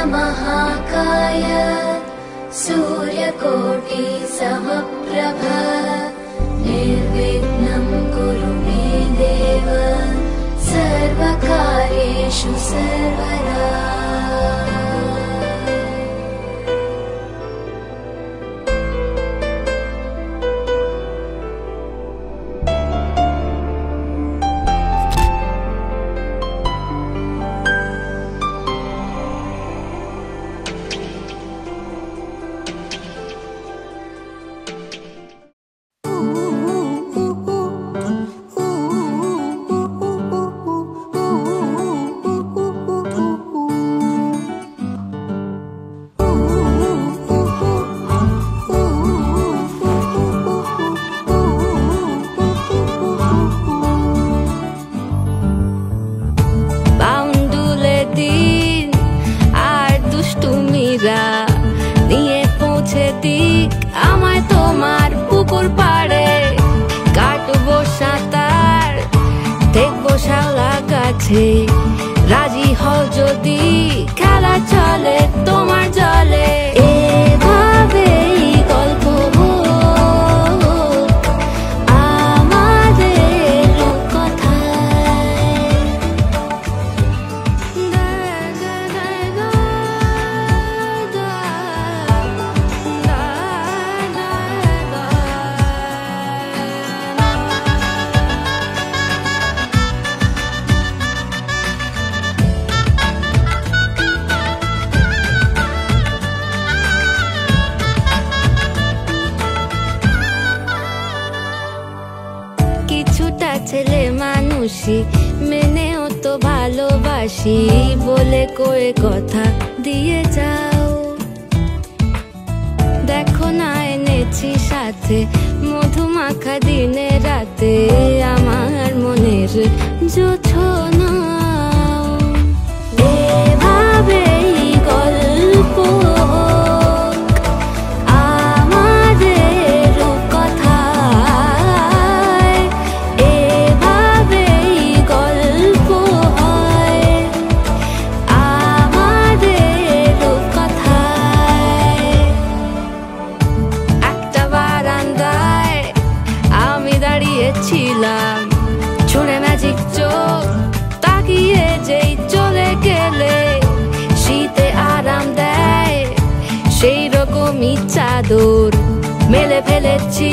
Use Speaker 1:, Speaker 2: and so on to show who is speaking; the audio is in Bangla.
Speaker 1: महाकाय सूर्यकोटि समप्रभ निर्विघ्नं कुरु मे देव सर्वकार्येषु सर्वदा।
Speaker 2: নিয়ে পৌঁছে দিক আমায় তোমার পুকুর পাড়ে, কাটবো সাঁতার দেখবো শাওলা গাছে, রাজি হও যদি খেলা চলে তোমার জলে। এভাবেই গল্প হোক আমাদের কথায়। কিছুটা ছেলে মানুষই মেনেও তো ভালোবাসি, বলে কয়ে কথা দিয়ে যাও। দেখো না এনেছি সাথে মধুমাখা দিনে রাতে, আমার মনের জোছনা। এভাবেই গল্প ছিলাম ছুঁড়ে ম্যাজিক চোখ তাকিয়ে যেই চলে গেলে, শীতে আরাম দেয় সেই রকমই চাদর মেলে ফেলেছি।